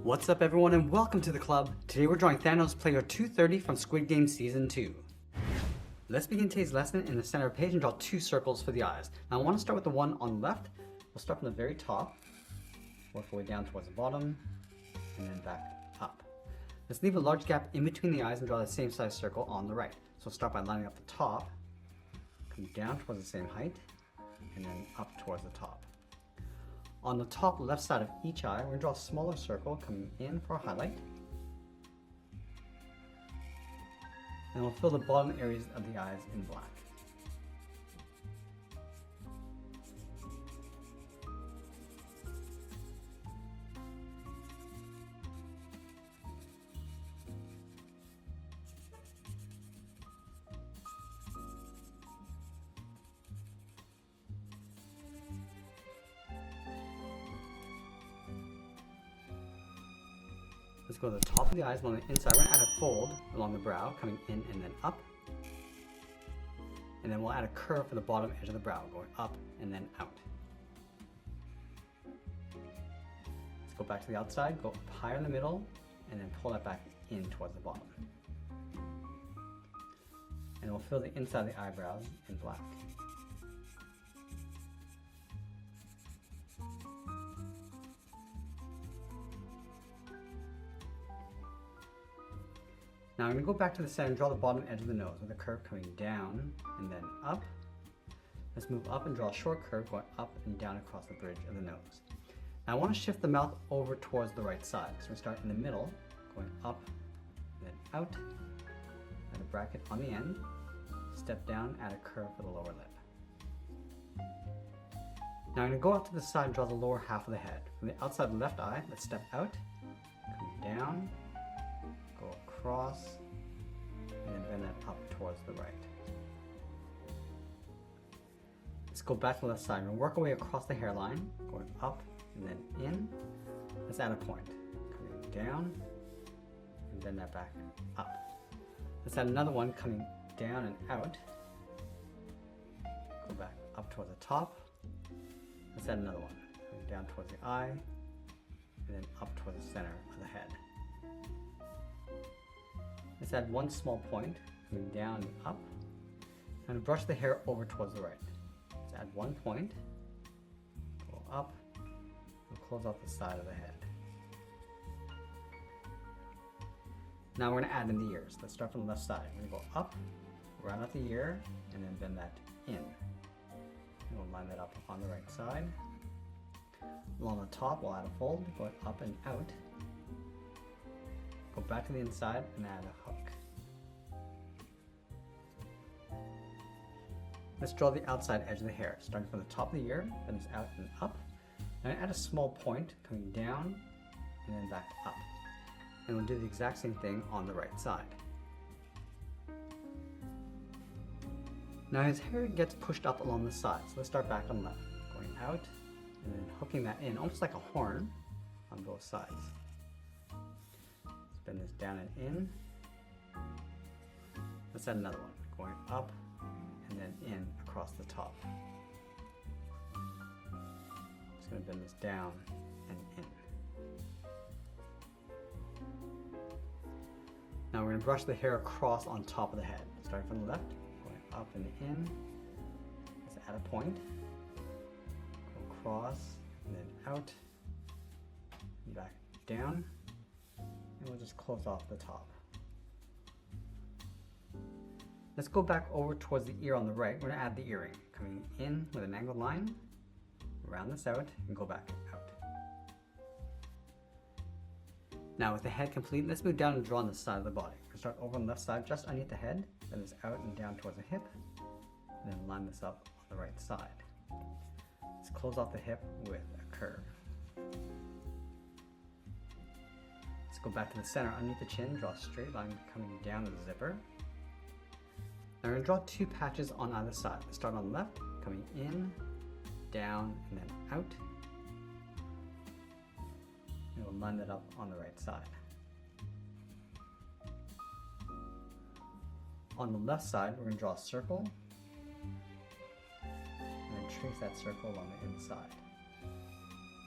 What's up everyone and welcome to the club. Today we're drawing Thanos player 230 from Squid Game Season 2. Let's begin today's lesson in the center of the page and draw two circles for the eyes. Now I want to start with the one on the left. We'll start from the very top, work our way down towards the bottom, and then back up. Let's leave a large gap in between the eyes and draw the same size circle on the right. So we'll start by lining up the top, come down towards the same height, and then up towards the top. On the top left side of each eye, we're going to draw a smaller circle coming in for a highlight. And we'll fill the bottom areas of the eyes in black. Let's go to the top of the eyes, along the inside. We're going to add a fold along the brow, coming in and then up. And then we'll add a curve for the bottom edge of the brow, going up and then out. Let's go back to the outside, go up higher in the middle, and then pull that back in towards the bottom. And we'll fill the inside of the eyebrows in black. Now I'm going to go back to the center and draw the bottom edge of the nose with a curve coming down and then up. Let's move up and draw a short curve going up and down across the bridge of the nose. Now I want to shift the mouth over towards the right side. So we start in the middle, going up, then out, add a bracket on the end, step down, add a curve for the lower lip. Now I'm going to go out to the side and draw the lower half of the head. From the outside of the left eye, let's step out, come down, go across, and then bend that up towards the right. Let's go back to the left side. We're going to work our way across the hairline, going up and then in. Let's add a point, coming down, and bend that back up. Let's add another one coming down and out. Go back up towards the top. Let's add another one, coming down towards the eye, and then up towards the center of the head. Let's add one small point, coming down and up, and brush the hair over towards the right. Let's add one point, go up, and close off the side of the head. Now we're going to add in the ears. Let's start from the left side. We're going to go up, round out the ear, and then bend that in. And we'll line that up on the right side. Along the top, we'll add a fold, going up and out. Go back to the inside and add a hook. Let's draw the outside edge of the hair, starting from the top of the ear, then it's out and up. Now add a small point coming down and then back up. And we'll do the exact same thing on the right side. Now his hair gets pushed up along the side, so let's start back on the left, going out and then hooking that in, almost like a horn on both sides. Bend this down and in. Let's add another one, going up and then in across the top. Just going to bend this down and in. Now we're going to brush the hair across on top of the head, starting from the left, going up and in. Let's add a point, go across and then out, and back down. And we'll just close off the top. Let's go back over towards the ear on the right. We're going to add the earring, coming in with an angled line, round this out, and go back out. Now with the head complete, let's move down and draw on the side of the body. We're going to start over on the left side, just underneath the head, bend this out and down towards the hip, and then line this up on the right side. Let's close off the hip with a curve. Go back to the center underneath the chin, draw a straight line coming down the zipper. Now we're going to draw two patches on either side. Let's start on the left, coming in, down, and then out. And we'll line that up on the right side. On the left side, we're going to draw a circle, and then trace that circle along the inside.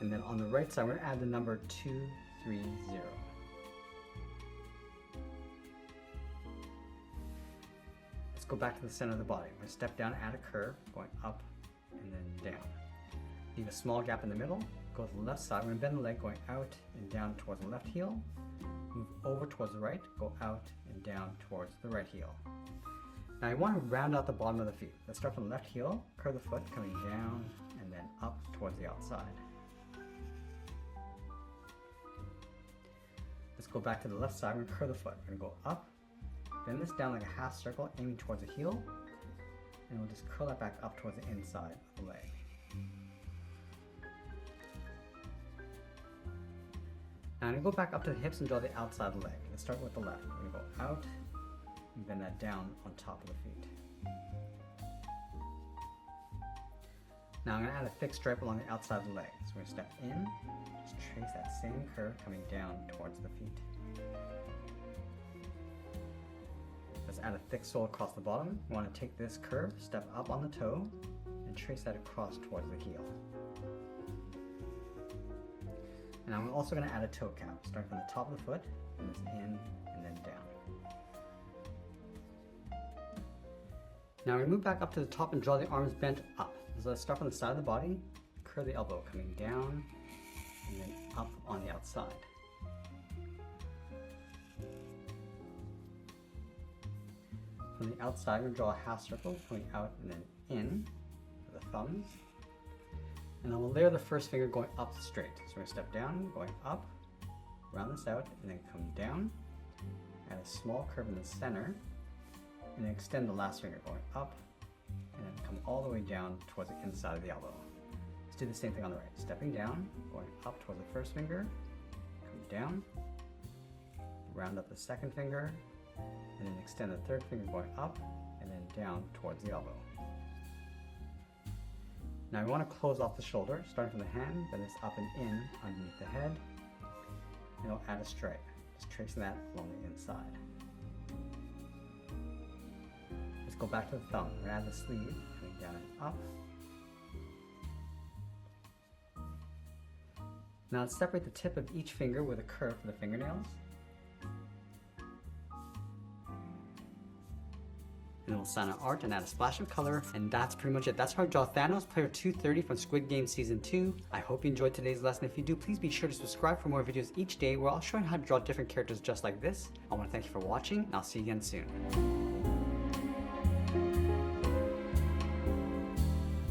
And then on the right side, we're going to add the number 2, 3, 0. Let's go back to the center of the body. We're going to step down, add a curve, going up and then down. Leave a small gap in the middle, go to the left side. We're going to bend the leg going out and down towards the left heel. Move over towards the right, go out and down towards the right heel. Now you want to round out the bottom of the feet. Let's start from the left heel, curve the foot coming down and then up towards the outside. Let's go back to the left side. We're going to curve the foot. We're going to go up, bend this down like a half circle, aiming towards the heel, and we'll just curl that back up towards the inside of the leg. Now I'm going to go back up to the hips and draw the outside of the leg. Let's start with the left. We're going to go out and bend that down on top of the feet. Now I'm going to add a thick stripe along the outside of the leg. So we're going to step in, just trace that same curve coming down towards the feet. Let's add a thick sole across the bottom. We want to take this curve, step up on the toe, and trace that across towards the heel. And I'm also going to add a toe cap, starting from the top of the foot, and this in and then down. Now we're going to move back up to the top and draw the arms bent up. So let's start from the side of the body, curve the elbow coming down, and then up on the outside. From the outside, we're going to draw a half circle, going out and then in with the thumbs. And then we'll layer the first finger going up straight. So we're going to step down, going up, round this out, and then come down, add a small curve in the center, and then extend the last finger going up, and then come all the way down towards the inside of the elbow. Let's do the same thing on the right. Stepping down, going up towards the first finger, come down, round up the second finger, and then extend the third finger going up, and then down towards the elbow. Now we want to close off the shoulder, starting from the hand, then it's up and in underneath the head, and we'll add a stripe, just tracing that along the inside. Let's go back to the thumb. We're going to add the sleeve, coming down and up. Now let's separate the tip of each finger with a curve for the fingernails. And then we'll sign our art and add a splash of color, and that's pretty much it. That's how I draw Thanos, player 230 from Squid Game Season 2. I hope you enjoyed today's lesson. If you do, please be sure to subscribe for more videos each day where I'll show you how to draw different characters just like this. I want to thank you for watching, and I'll see you again soon.